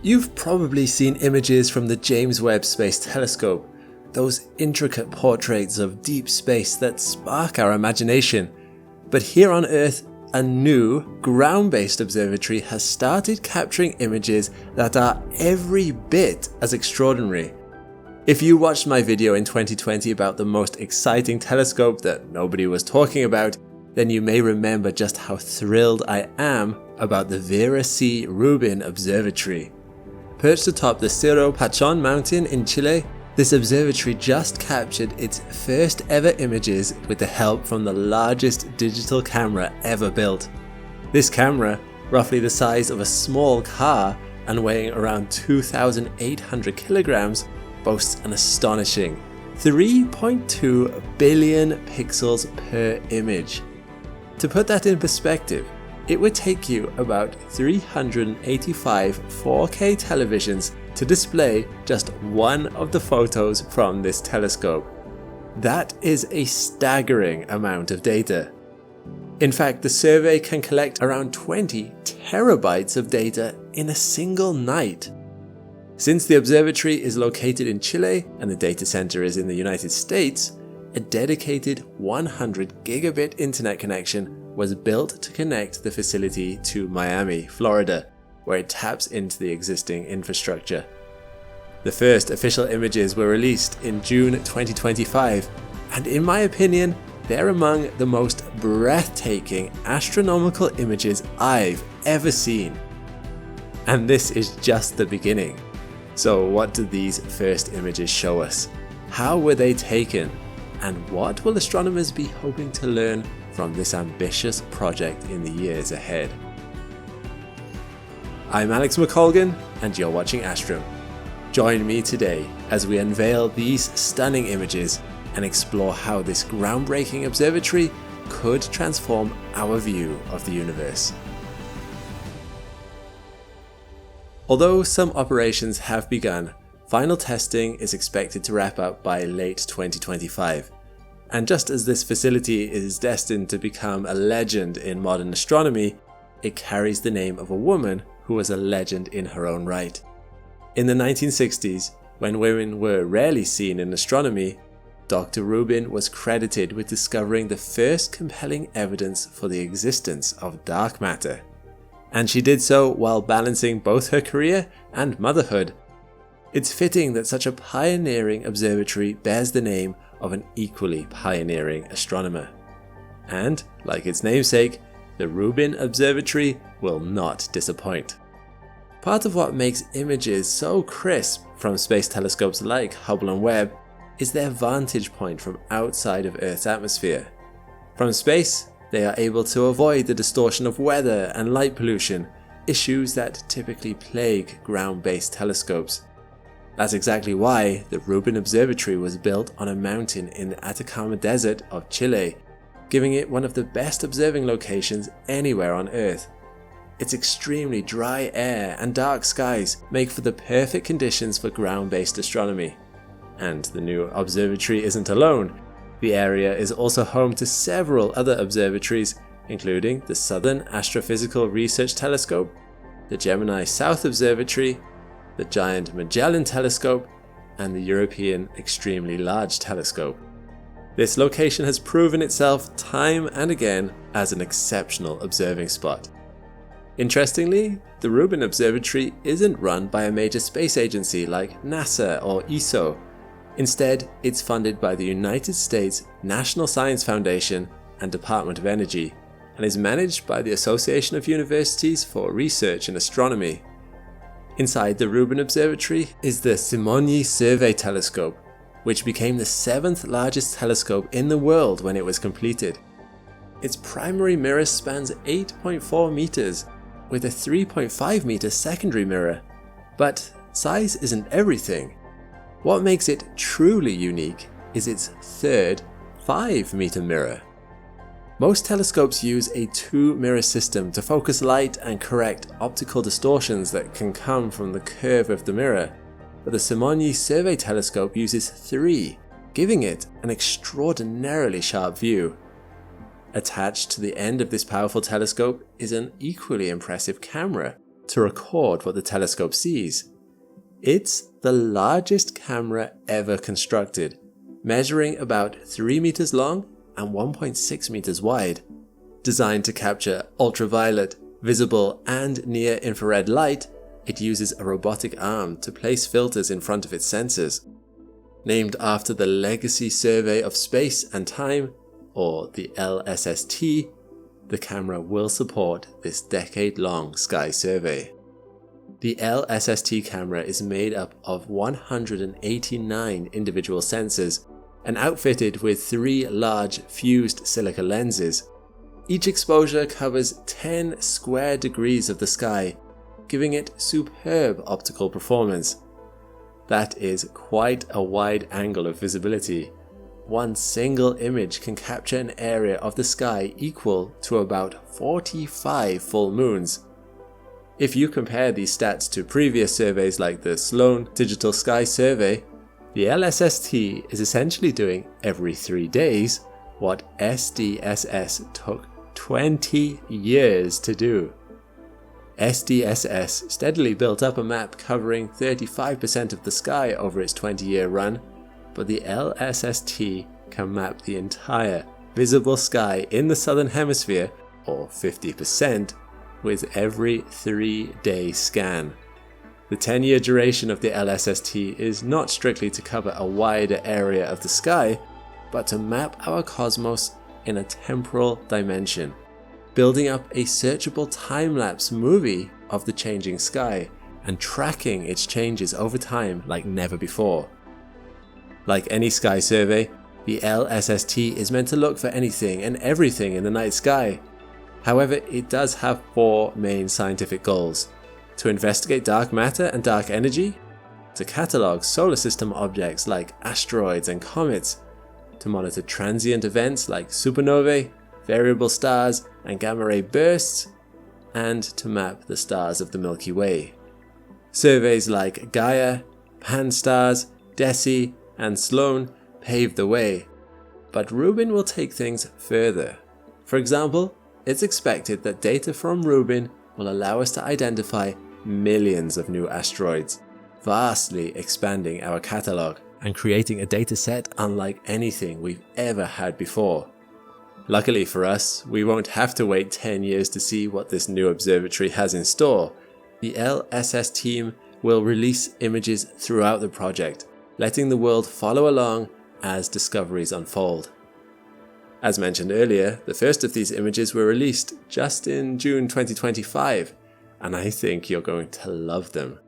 You've probably seen images from the James Webb Space Telescope, those intricate portraits of deep space that spark our imagination. But here on Earth, a new, ground-based observatory has started capturing images that are every bit as extraordinary. If you watched my video in 2020 about the most exciting telescope that nobody was talking about, then you may remember just how thrilled I am about the Vera C Rubin Observatory. Perched atop the Cerro Pachon mountain in Chile, this observatory just captured its first ever images with the help from the largest digital camera ever built. This camera, roughly the size of a small car and weighing around 2,800 kilograms, boasts an astonishing 3.2 billion pixels per image. To put that in perspective, it would take you about 385 4K televisions to display just one of the photos from this telescope. That is a staggering amount of data. In fact, the survey can collect around 20 terabytes of data in a single night. Since the observatory is located in Chile and the data center is in the United States, a dedicated 100 gigabit internet connection was built to connect the facility to Miami, Florida, where it taps into the existing infrastructure. The first official images were released in June 2025, and in my opinion, they're among the most breathtaking astronomical images I've ever seen. And this is just the beginning. So what do these first images show us? How were they taken? And what will astronomers be hoping to learn from this ambitious project in the years ahead? I'm Alex McColgan, and you're watching Astrum. Join me today as we unveil these stunning images and explore how this groundbreaking observatory could transform our view of the universe. Although some operations have begun, final testing is expected to wrap up by late 2025. And just as this facility is destined to become a legend in modern astronomy, it carries the name of a woman who was a legend in her own right. In the 1960s, when women were rarely seen in astronomy, Dr. Rubin was credited with discovering the first compelling evidence for the existence of dark matter. And she did so while balancing both her career and motherhood. It's fitting that such a pioneering observatory bears the name of an equally pioneering astronomer. And, like its namesake, the Rubin Observatory will not disappoint. Part of what makes images so crisp from space telescopes like Hubble and Webb is their vantage point from outside of Earth's atmosphere. From space, they are able to avoid the distortion of weather and light pollution, issues that typically plague ground-based telescopes. That's exactly why the Rubin Observatory was built on a mountain in the Atacama Desert of Chile, giving it one of the best observing locations anywhere on Earth. Its extremely dry air and dark skies make for the perfect conditions for ground-based astronomy. And the new observatory isn't alone. The area is also home to several other observatories, including the Southern Astrophysical Research Telescope, the Gemini South Observatory, the Giant Magellan Telescope, and the European Extremely Large Telescope. This location has proven itself time and again as an exceptional observing spot. Interestingly, the Rubin Observatory isn't run by a major space agency like NASA or ESO. Instead, it's funded by the United States National Science Foundation and Department of Energy, and is managed by the Association of Universities for Research in Astronomy. Inside the Rubin Observatory is the Simonyi Survey Telescope, which became the 7th largest telescope in the world when it was completed. Its primary mirror spans 8.4 meters, with a 3.5 meter secondary mirror. But size isn't everything. What makes it truly unique is its third 5-meter mirror. Most telescopes use a 2-mirror system to focus light and correct optical distortions that can come from the curve of the mirror, but the Simonyi Survey Telescope uses 3, giving it an extraordinarily sharp view. Attached to the end of this powerful telescope is an equally impressive camera, to record what the telescope sees. It's the largest camera ever constructed, measuring about 3 meters long and 1.6 meters wide. Designed to capture ultraviolet, visible and near-infrared light, it uses a robotic arm to place filters in front of its sensors. Named after the Legacy Survey of Space and Time, or the LSST, the camera will support this decade-long sky survey. The LSST camera is made up of 189 individual sensors and outfitted with 3 large fused silica lenses. Each exposure covers 10 square degrees of the sky, giving it superb optical performance. That is quite a wide angle of visibility. One single image can capture an area of the sky equal to about 45 full moons. If you compare these stats to previous surveys like the Sloan Digital Sky Survey, the LSST is essentially doing every 3 days what SDSS took 20 years to do. SDSS steadily built up a map covering 35% of the sky over its 20-year run, but the LSST can map the entire visible sky in the southern hemisphere, or 50%, with every 3-day scan. The 10-year duration of the LSST is not strictly to cover a wider area of the sky, but to map our cosmos in a temporal dimension, building up a searchable time-lapse movie of the changing sky and tracking its changes over time like never before. Like any sky survey, the LSST is meant to look for anything and everything in the night sky. However, it does have 4 main scientific goals: to investigate dark matter and dark energy, to catalogue solar system objects like asteroids and comets, to monitor transient events like supernovae, variable stars and gamma-ray bursts, and to map the stars of the Milky Way. Surveys like Gaia, Pan-STARRS, DESI, and Sloan paved the way, but Rubin will take things further. For example, it's expected that data from Rubin will allow us to identify millions of new asteroids, vastly expanding our catalogue and creating a data set unlike anything we've ever had before. Luckily for us, we won't have to wait 10 years to see what this new observatory has in store. The LSS team will release images throughout the project, letting the world follow along as discoveries unfold. As mentioned earlier, the first of these images were released just in June 2025, and I think you're going to love them.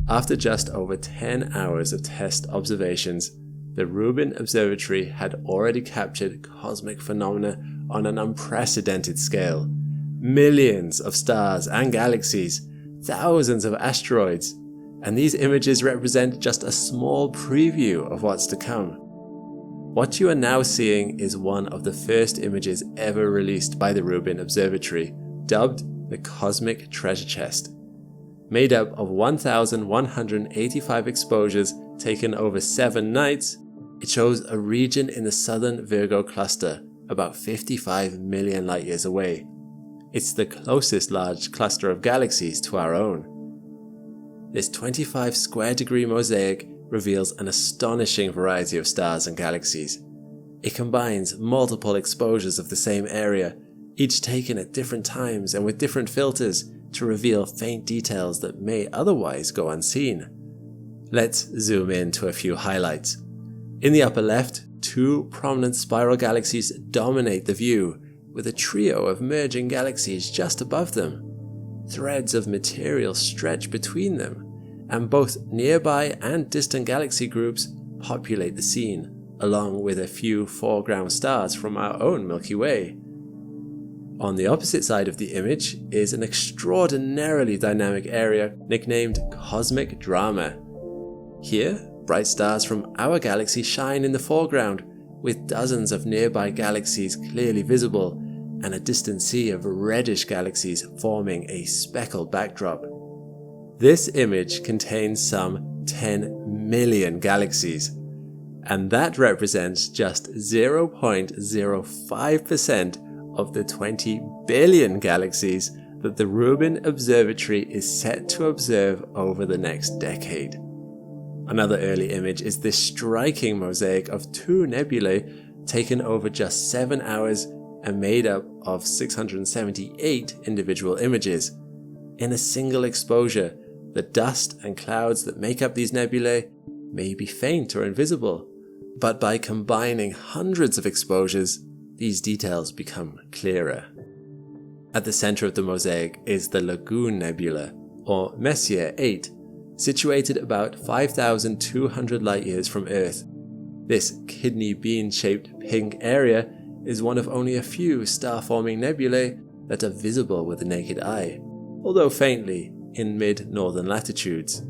After just over 10 hours of test observations, the Rubin Observatory had already captured cosmic phenomena on an unprecedented scale. Millions of stars and galaxies, thousands of asteroids, and these images represent just a small preview of what's to come. What you are now seeing is one of the first images ever released by the Rubin Observatory, dubbed the Cosmic Treasure Chest. Made up of 1,185 exposures taken over 7 nights, it shows a region in the southern Virgo cluster, about 55 million light years away. It's the closest large cluster of galaxies to our own. This 25 square degree mosaic reveals an astonishing variety of stars and galaxies. It combines multiple exposures of the same area, each taken at different times and with different filters to reveal faint details that may otherwise go unseen. Let's zoom in to a few highlights. In the upper left, 2 prominent spiral galaxies dominate the view, with a trio of merging galaxies just above them. Threads of material stretch between them, and both nearby and distant galaxy groups populate the scene, along with a few foreground stars from our own Milky Way. On the opposite side of the image is an extraordinarily dynamic area nicknamed Cosmic Drama. Here, bright stars from our galaxy shine in the foreground, with dozens of nearby galaxies clearly visible, and a distant sea of reddish galaxies forming a speckled backdrop. This image contains some 10 million galaxies, and that represents just 0.05% of the 20 billion galaxies that the Rubin Observatory is set to observe over the next decade. Another early image is this striking mosaic of two nebulae taken over just 7 hours and made up of 678 individual images. In a single exposure, the dust and clouds that make up these nebulae may be faint or invisible, but by combining hundreds of exposures, these details become clearer. At the center of the mosaic is the Lagoon Nebula, or Messier 8, situated about 5,200 light-years from Earth. This kidney bean-shaped pink area is one of only a few star-forming nebulae that are visible with the naked eye, although faintly in mid-northern latitudes.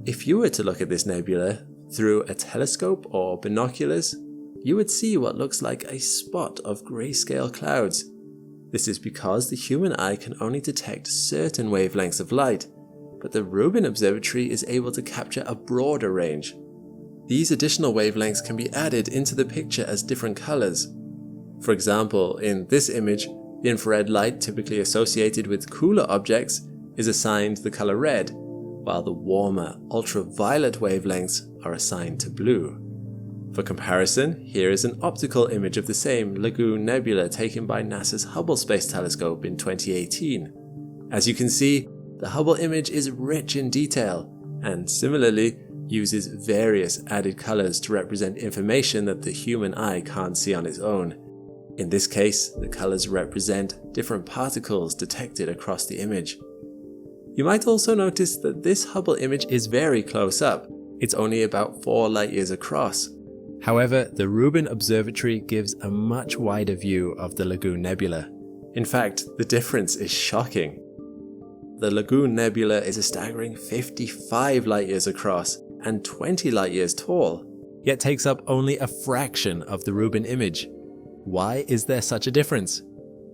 If you were to look at this nebula through a telescope or binoculars, you would see what looks like a spot of grayscale clouds. This is because the human eye can only detect certain wavelengths of light, but the Rubin Observatory is able to capture a broader range. These additional wavelengths can be added into the picture as different colors. For example, in this image, the infrared light typically associated with cooler objects is assigned the color red, while the warmer ultraviolet wavelengths are assigned to blue. For comparison, here is an optical image of the same Lagoon Nebula taken by NASA's Hubble Space Telescope in 2018. As you can see, the Hubble image is rich in detail, and similarly uses various added colors to represent information that the human eye can't see on its own. In this case, the colors represent different particles detected across the image. You might also notice that this Hubble image is very close up. It's only about 4 light-years across. However, the Rubin Observatory gives a much wider view of the Lagoon Nebula. In fact, the difference is shocking. The Lagoon Nebula is a staggering 55 light-years across and 20 light-years tall, yet takes up only a fraction of the Rubin image. Why is there such a difference?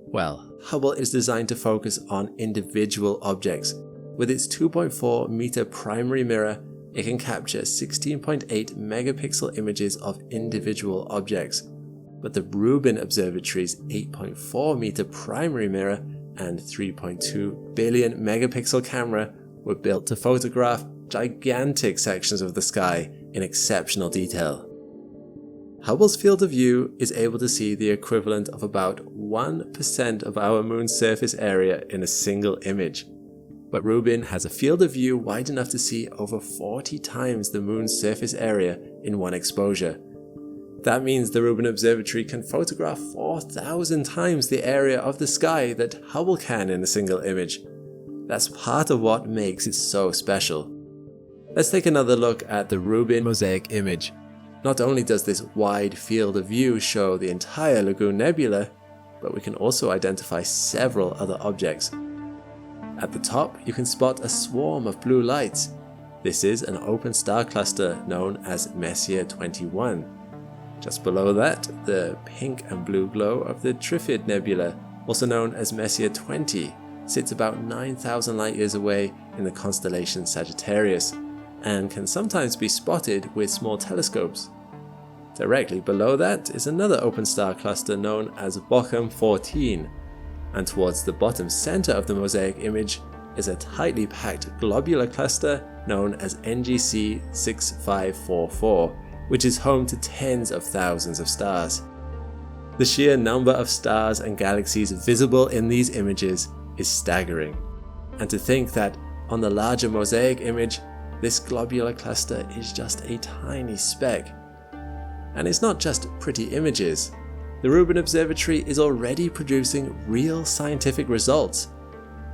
Well, Hubble is designed to focus on individual objects. With its 2.4 meter primary mirror, it can capture 16.8 megapixel images of individual objects. But the Rubin Observatory's 8.4 meter primary mirror and 3.2 billion megapixel camera were built to photograph gigantic sections of the sky in exceptional detail. Hubble's field of view is able to see the equivalent of about 1% of our moon's surface area in a single image. But Rubin has a field of view wide enough to see over 40 times the moon's surface area in one exposure. That means the Rubin Observatory can photograph 4,000 times the area of the sky that Hubble can in a single image. That's part of what makes it so special. Let's take another look at the Rubin mosaic image. Not only does this wide field of view show the entire Lagoon Nebula, but we can also identify several other objects. At the top, you can spot a swarm of blue lights. This is an open star cluster known as Messier 21. Just below that, the pink and blue glow of the Trifid Nebula, also known as Messier 20, sits about 9,000 light-years away in the constellation Sagittarius, and can sometimes be spotted with small telescopes. Directly below that is another open star cluster known as Bochum 14, and towards the bottom center of the mosaic image is a tightly packed globular cluster known as NGC 6544, which is home to tens of thousands of stars. The sheer number of stars and galaxies visible in these images is staggering, and to think that on the larger mosaic image, this globular cluster is just a tiny speck. And it's not just pretty images. The Rubin Observatory is already producing real scientific results.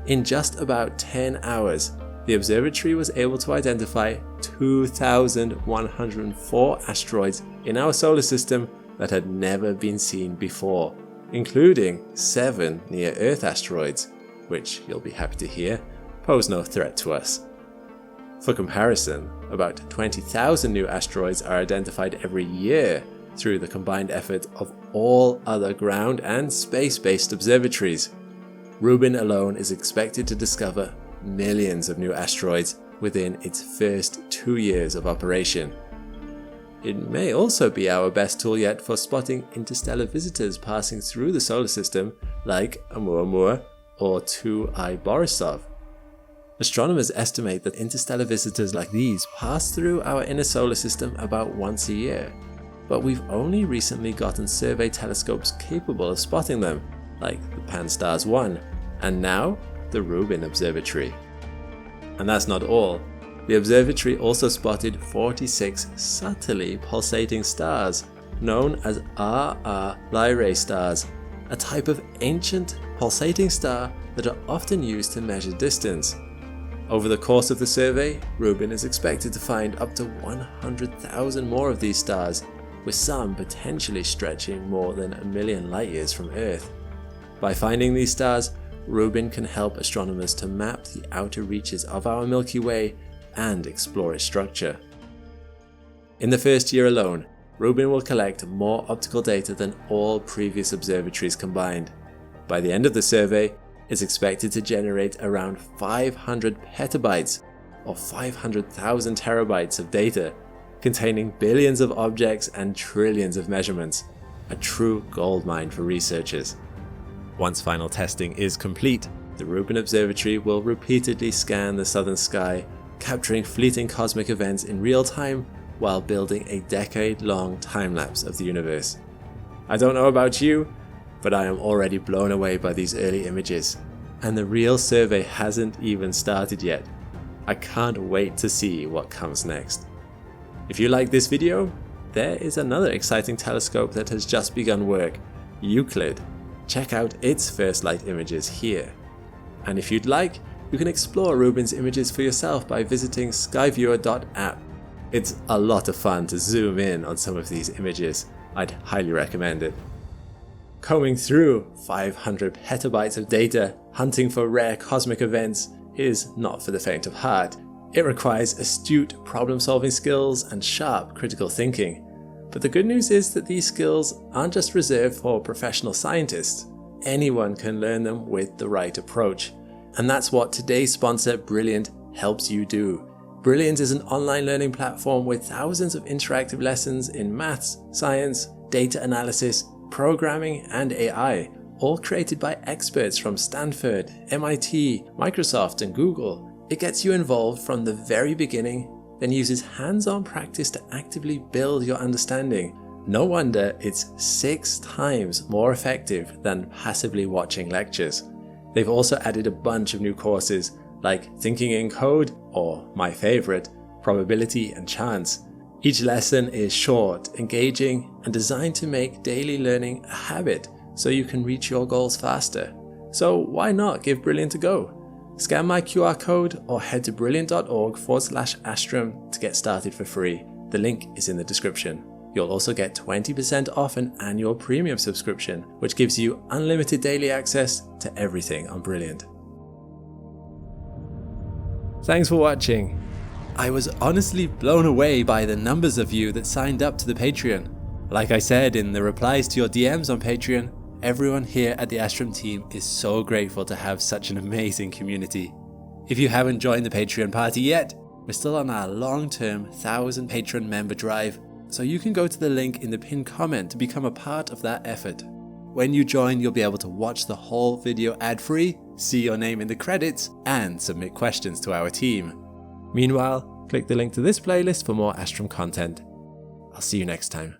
In just about 10 hours, the observatory was able to identify 2,104 asteroids in our solar system that had never been seen before, including 7 near-Earth asteroids, which, you'll be happy to hear, pose no threat to us. For comparison, about 20,000 new asteroids are identified every year through the combined effort of all other ground and space-based observatories. Rubin alone is expected to discover millions of new asteroids within its first 2 years of operation. It may also be our best tool yet for spotting interstellar visitors passing through the solar system like Oumuamua or 2I Borisov. Astronomers estimate that interstellar visitors like these pass through our inner solar system about once a year, but we've only recently gotten survey telescopes capable of spotting them, like the Pan-STARRS 1, and now the Rubin Observatory. And that's not all. The observatory also spotted 46 subtly pulsating stars, known as RR Lyrae stars, a type of ancient pulsating star that are often used to measure distance. Over the course of the survey, Rubin is expected to find up to 100,000 more of these stars, with some potentially stretching more than 1 million light years from Earth. By finding these stars, Rubin can help astronomers to map the outer reaches of our Milky Way and explore its structure. In the first year alone, Rubin will collect more optical data than all previous observatories combined. By the end of the survey, it's expected to generate around 500 petabytes, or 500,000 terabytes of data, containing billions of objects and trillions of measurements, a true goldmine for researchers. Once final testing is complete, the Rubin Observatory will repeatedly scan the southern sky, capturing fleeting cosmic events in real time while building a decade-long time-lapse of the universe. I don't know about you, but I am already blown away by these early images, and the real survey hasn't even started yet. I can't wait to see what comes next. If you like this video, there is another exciting telescope that has just begun work, Euclid. Check out its first light images here. And if you'd like, you can explore Rubin's images for yourself by visiting skyviewer.app. It's a lot of fun to zoom in on some of these images. I'd highly recommend it. Combing through 500 petabytes of data, hunting for rare cosmic events, is not for the faint of heart. It requires astute problem-solving skills and sharp critical thinking. But the good news is that these skills aren't just reserved for professional scientists. Anyone can learn them with the right approach. And that's what today's sponsor, Brilliant, helps you do. Brilliant is an online learning platform with thousands of interactive lessons in maths, science, data analysis, programming, and AI, all created by experts from Stanford, MIT, Microsoft, and Google. It gets you involved from the very beginning, then uses hands-on practice to actively build your understanding. No wonder it's 6 times more effective than passively watching lectures. They've also added a bunch of new courses like Thinking in Code, or my favorite, Probability and Chance. Each lesson is short, engaging, and designed to make daily learning a habit so you can reach your goals faster. So why not give Brilliant a go? Scan my QR code or head to brilliant.org/Astrum to get started for free. The link is in the description. You'll also get 20% off an annual premium subscription, which gives you unlimited daily access to everything on Brilliant. Thanks for watching. I was honestly blown away by the numbers of you that signed up to the Patreon. Like I said in the replies to your DMs on Patreon, everyone here at the Astrum team is so grateful to have such an amazing community. If you haven't joined the Patreon party yet, we're still on our long-term 1,000 patron member drive, so you can go to the link in the pinned comment to become a part of that effort. When you join, you'll be able to watch the whole video ad-free, see your name in the credits, and submit questions to our team. Meanwhile, click the link to this playlist for more Astrum content. I'll see you next time.